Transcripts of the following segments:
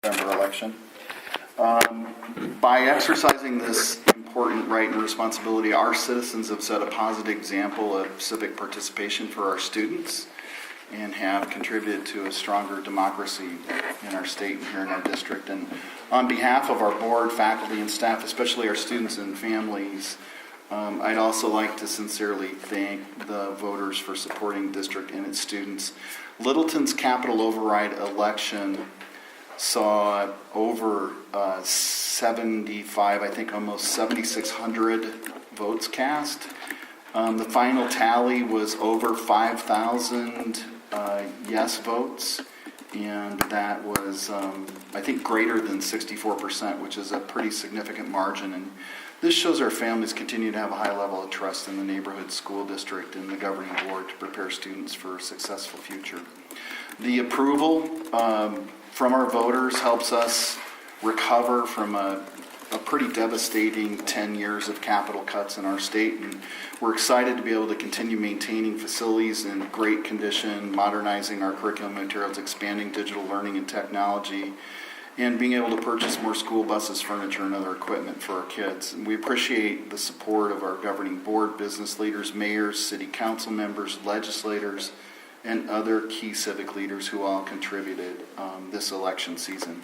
November election. By exercising this important right and responsibility, our citizens have set a positive example of civic participation for our students and have contributed to a stronger democracy in our state and here in our district. And on behalf of our board, faculty, and staff, especially our students and families, I'd also like to sincerely thank the voters for supporting the district and its students. Littleton's capital override election saw over 75, I think almost 7,600 votes cast. The final tally was over 5,000 yes votes, and that was, I think, greater than 64%, which is a pretty significant margin. And this shows our families continue to have a high level of trust in the neighborhood school district and the governing board to prepare students for a successful future. The approval from our voters helps us recover from a pretty devastating 10 years of capital cuts in our state, and we're excited to be able to continue maintaining facilities in great condition, modernizing our curriculum materials, expanding digital learning and technology, and being able to purchase more school buses, furniture, and other equipment for our kids. And we appreciate the support of our governing board, business leaders, mayors, city council members, legislators, and other key civic leaders who all contributed this election season.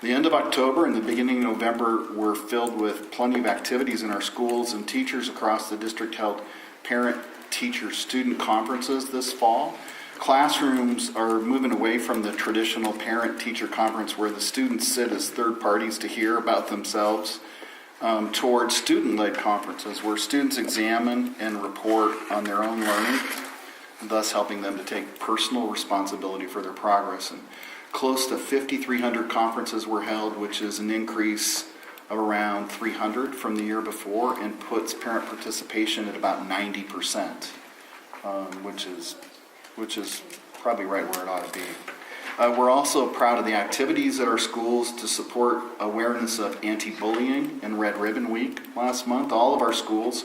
The end of October and the beginning of November were filled with plenty of activities in our schools, and teachers across the district held parent-teacher-student conferences this fall. Classrooms are moving away from the traditional parent-teacher conference where the students sit as third parties to hear about themselves towards student-led conferences where students examine and report on their own learning, thus helping them to take personal responsibility for their progress. And close to 5,300 conferences were held, which is an increase of around 300 from the year before, and puts parent participation at about 90%, which is probably right where it ought to be. We're also proud of the activities at our schools to support awareness of anti-bullying and Red Ribbon Week last month. All of our schools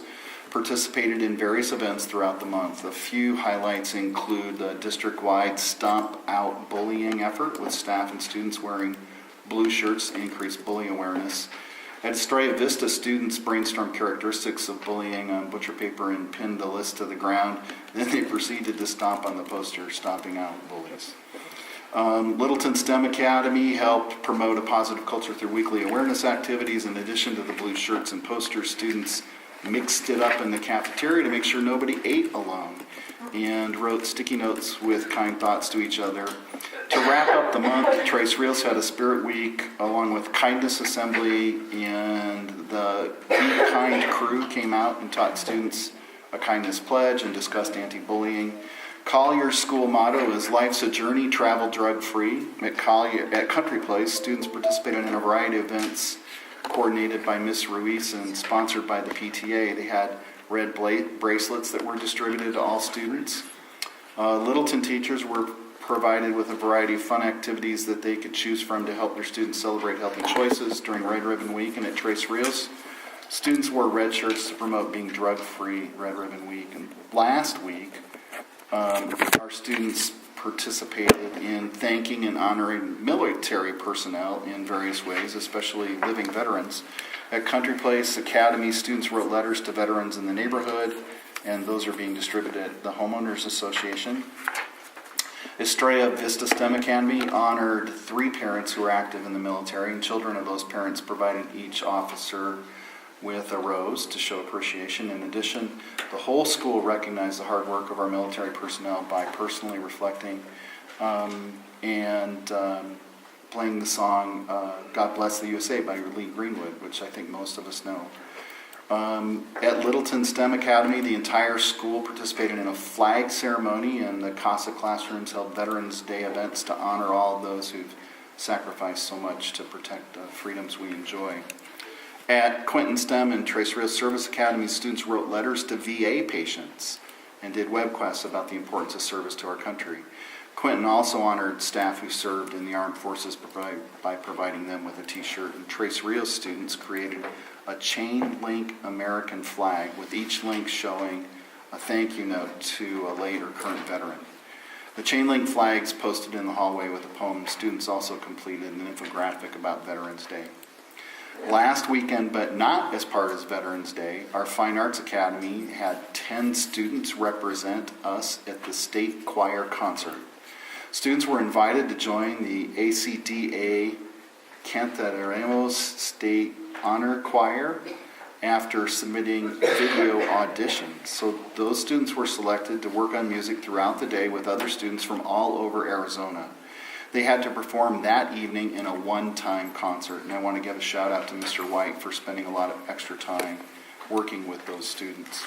participated in various events throughout the month. A few highlights include the district-wide Stomp Out Bullying effort with staff and students wearing blue shirts to increase bullying awareness. At Estrella Vista, students brainstormed characteristics of bullying on butcher paper and pinned the list to the ground. Then they proceeded to stomp on the poster, stomping out bullies. Littleton STEM Academy helped promote a positive culture through weekly awareness activities. In addition to the blue shirts and posters, students mixed it up in the cafeteria to make sure nobody ate alone, and wrote sticky notes with kind thoughts to each other. To wrap up the month, Tres Rios had a Spirit Week along with Kindness Assembly, and the Be Kind crew came out and taught students a kindness pledge and discussed anti-bullying. Collier's school motto is Life's a Journey, Travel Drug-Free. At Country Place, students participated in a variety of events coordinated by Miss Ruiz and sponsored by the PTA. They had red bracelets that were distributed to all students. Littleton teachers were provided with a variety of fun activities that they could choose from to help their students celebrate healthy choices during Red Ribbon Week. And at Tres Rios, students wore red shirts to promote being drug-free Red Ribbon Week. And last week, our students participated in thanking and honoring military personnel in various ways, especially living veterans. At Country Place Academy, students wrote letters to veterans in the neighborhood, and those are being distributed at the Homeowners Association. Estrella Vista STEM Academy honored 3 parents who are active in the military, and children of those parents provided each officer with a rose to show appreciation. In addition, the whole school recognized the hard work of our military personnel by personally reflecting and playing the song God Bless the USA by Lee Greenwood, which I think most of us know. At Littleton STEM Academy, the entire school participated in a flag ceremony, and the CASA classrooms held Veterans Day events to honor all of those who've sacrificed so much to protect the freedoms we enjoy. At Quinton STEM and Tres Rios Service Academy, students wrote letters to VA patients and did webcasts about the importance of service to our country. Quinton also honored staff who served in the armed forces by providing them with a t-shirt, and Tres Rios students created a chain link American flag with each link showing a thank you note to a late or current veteran. The chain link flags posted in the hallway with a poem. Students also completed an infographic about Veterans Day. Last weekend, but not as part of Veterans Day, our Fine Arts Academy had 10 students represent us at the state choir concert. Students were invited to join the ACDA Cantaremos State Honor Choir after submitting video auditions. So those students were selected to work on music throughout the day with other students from all over Arizona. They had to perform that evening in a one-time concert, and I want to give a shout out to Mr. White for spending a lot of extra time working with those students.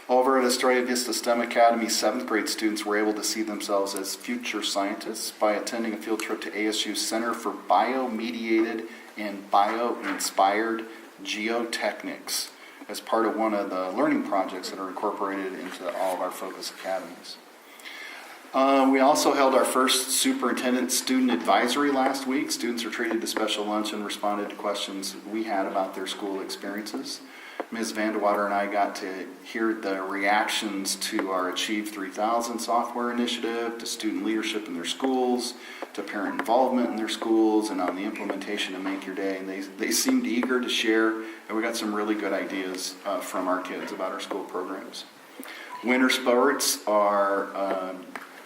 Over at Estrella Vista STEM Academy, 7th grade students were able to see themselves as future scientists by attending a field trip to ASU's Center for Bio-Mediated and Bio-Inspired Geotechnics as part of one of the learning projects that are incorporated into all of our focus academies. We also held our first superintendent student advisory last week. Students were treated to special lunch and responded to questions we had about their school experiences. Ms. Vandewater and I got to hear the reactions to our Achieve 3000 software initiative, to student leadership in their schools, to parent involvement in their schools, and on the implementation of Make Your Day. And they seemed eager to share, and we got some really good ideas from our kids about our school programs. Winter sports are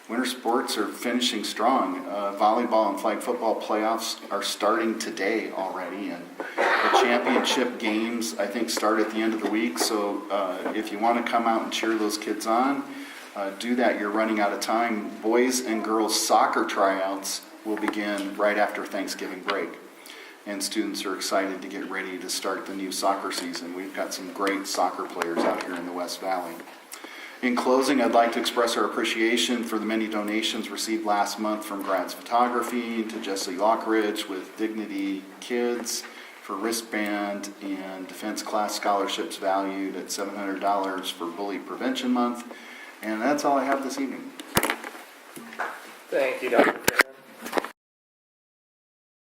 finishing strong. Volleyball and flag football playoffs are starting today already, and the championship games, I think, start at the end of the week. So if you want to come out and cheer those kids on, do that. You're running out of time. Boys and girls soccer tryouts will begin right after Thanksgiving break, and students are excited to get ready to start the new soccer season. We've got some great soccer players out here in the West Valley. In closing, I'd like to express our appreciation for the many donations received last month from Grad's Photography to Jesse Lockridge with Dignity Kids for wristband and defense class scholarships valued at $700 for Bully Prevention Month. And that's all I have this evening. Thank you, Dr. Taylor.